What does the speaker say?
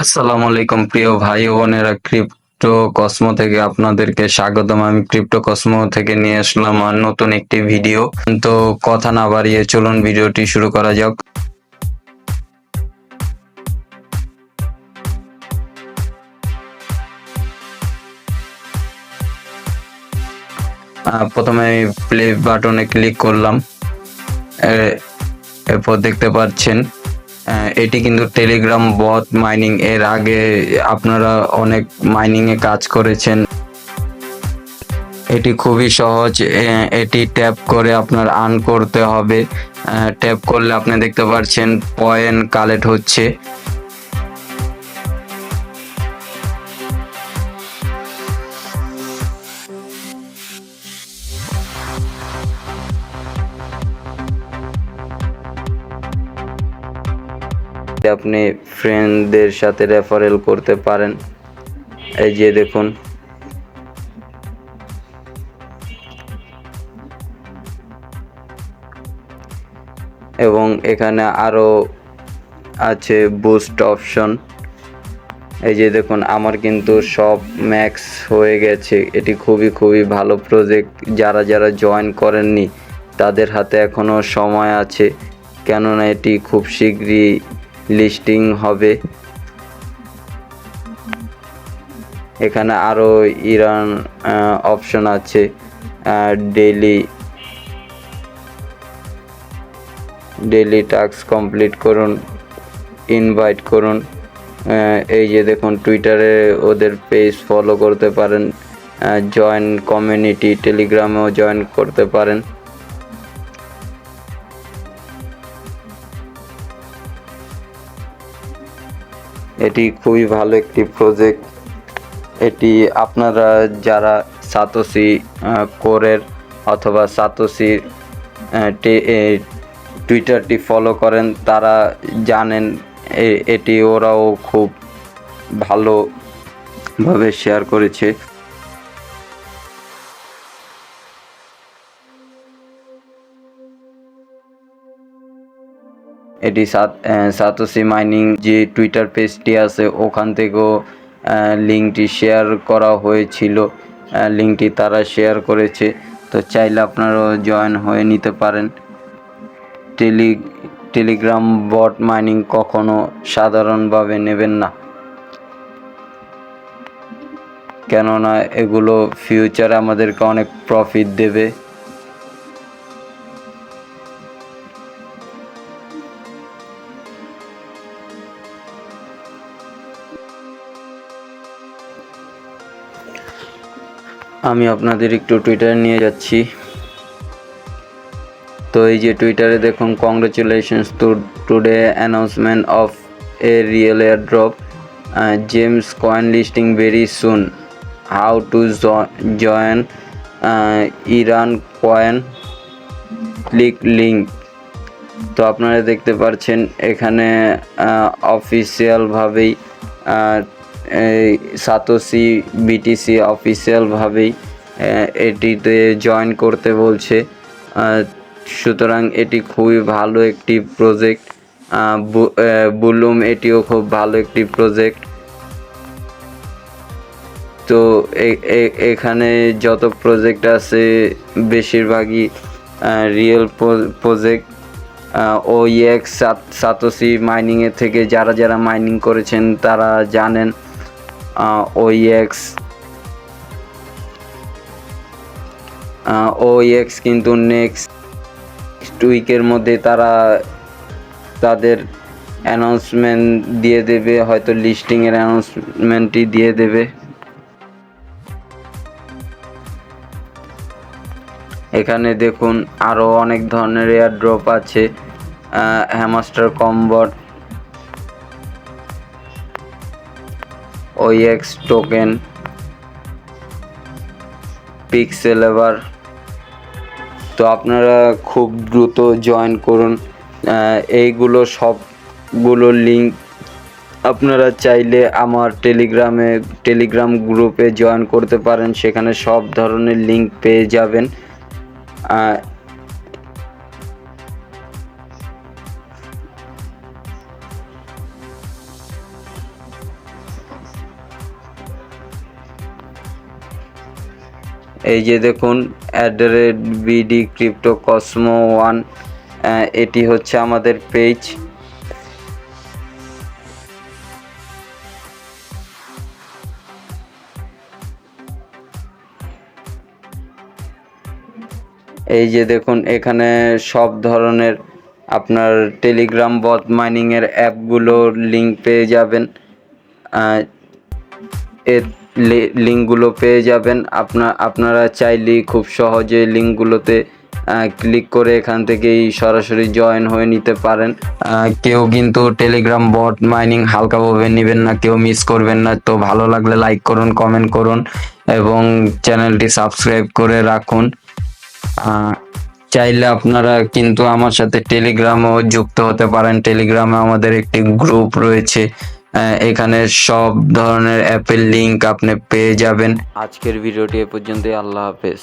আসসালামু আলাইকুম প্রিয় ভাই ও বোনেরা, ক্রিপ্টো কসমো থেকে আপনাদেরকে স্বাগতম। আমি ক্রিপ্টো কসমো থেকে নিয়ে আসলাম আর নতুন একটি ভিডিও। তো কথা না বাড়িয়ে চলুন ভিডিওটি শুরু করা যাক। প্রথমে আমি প্লে বাটনে ক্লিক করলাম। এরপর দেখতে পাচ্ছেন এটি কিন্তু টেলিগ্রাম বট মাইনিং। এর আগে আপনারা অনেক মাইনিং এ কাজ করেছেন। এটি খুবই সহজ। এটি ট্যাপ করে আপনার আর্ন করতে হবে। ট্যাপ করলে আপনি দেখতে পাচ্ছেন পয়েন্ট কালেক্ট হচ্ছে। আপনি ফ্রেন্ডদের সাথে রেফারেল করতে পারেন। এই যে দেখুন, এবং এখানে আরো আছে বুস্ট অপশন। এই যে দেখুন, আমার কিন্তু সব ম্যাক্স হয়ে গেছে। এটি খুবই ভালো প্রজেক্ট। যারা জয়েন করেননি তাদের হাতে এখনো সময় আছে, কেননা এটি খুব শীঘ্রই লিস্টিং হবে। এখানে আরো ইরান অপশন আছে। ডেইলি টাস্ক কমপ্লিট করুন, ইনভাইট করুন। এই যে দেখুন, টুইটারে ওদের পেজ ফলো করতে পারেন, জয়েন কমিউনিটি, টেলিগ্রামেও জয়েন করতে পারেন। এটি খুবই ভালো একটি প্রজেক্ট। এটি আপনারা যারা সাতোশি কোরের অথবা সাতোশি টুইটারটি ফলো করেন তারা জানেন এটি ওরাও খুব ভালোভাবে শেয়ার করেছে। এটি সাতোশি মাইনিং যে টুইটার পেজটি আছে ওখান থেকেও লিঙ্কটি শেয়ার করা হয়েছিল। লিঙ্কটি তারা শেয়ার করেছে, তো চাইলে আপনারাও জয়েন হয়ে নিতে পারেন। টেলিগ্রাম বট মাইনিং কখনো সাধারণভাবে নেবেন না, কেননা এগুলো ফিউচারে আমাদেরকে অনেক প্রফিট দেবে। আমি আপনাদের একটু টুইটারে নিয়ে যাচ্ছি। তো এই যে টুইটারে দেখুন, congratulations today announcement of A real air drop, James coin listing very soon, how to join Iran coin, click link. তো আপনারা দেখতে পাচ্ছেন এখানে অফিসিয়ালভাবেই সাতোশি বিটিসি অফিসিয়ালভাবেই এটিতে জয়েন করতে বলছে। সুতরাং এটি খুবই ভালো একটি প্রজেক্ট। বুলুম এটিও খুব ভালো একটি প্রজেক্ট। তো এখানে যত প্রজেক্ট আছে বেশিরভাগই রিয়েল প্রজেক্ট। ওইএক্স সাতোশি মাইনিংয়ের থেকে যারা মাইনিং করেছেন তারা জানেন। ওইএক্স কিন্তু নেক্সট উইকের মধ্যে তারা তাদের অ্যানাউন্সমেন্ট দিয়ে দেবে, হয়তো লিস্টিংয়ের অ্যানাউন্সমেন্টই দিয়ে দেবে। এখানে দেখুন আরও অনেক ধরনের এয়ার ড্রপ আছে। Hamster কম্বট, OEX token, পিক্সেলেভার। তো আপনারা খুব দ্রুত জয়েন করুন। এইগুলো সবগুলো লিঙ্ক আপনারা চাইলে আমার টেলিগ্রাম গ্রুপে জয়েন করতে পারেন। সেখানে সব ধরনের লিঙ্ক পেয়ে যাবেন। এই যে দেখুন অ্যাডারেড বিডি ক্রিপ্টো কসমো 1, এটি হচ্ছে আমাদের পেজ। এই যে দেখুন এখানে সব ধরনের আপনার টেলিগ্রাম বট মাইনিংয়ের অ্যাপগুলোর লিঙ্ক পেয়ে যাবেন। এর লিঙ্কগুলো পেয়ে যাবেন। আপনারা চাইলেই খুব সহজে লিঙ্কগুলোতে ক্লিক করে এখান থেকেই সরাসরি জয়েন হয়ে নিতে পারেন। কেউ কিন্তু টেলিগ্রাম বট মাইনিং হালকাভাবে নেবেন না, কেউ মিস করবেন না। তো ভালো লাগলে লাইক করুন, কমেন্ট করুন এবং চ্যানেলটি সাবস্ক্রাইব করে রাখুন। চাইলে আপনারা কিন্তু আমার সাথে টেলিগ্রামও যুক্ত হতে পারেন। টেলিগ্রামে আমাদের একটি গ্রুপ রয়েছে, এখানে সব ধরনের অ্যাপের লিঙ্ক আপনি পেয়ে যাবেন। আজকের ভিডিওটি এ পর্যন্তই। আল্লাহ হাফেজ।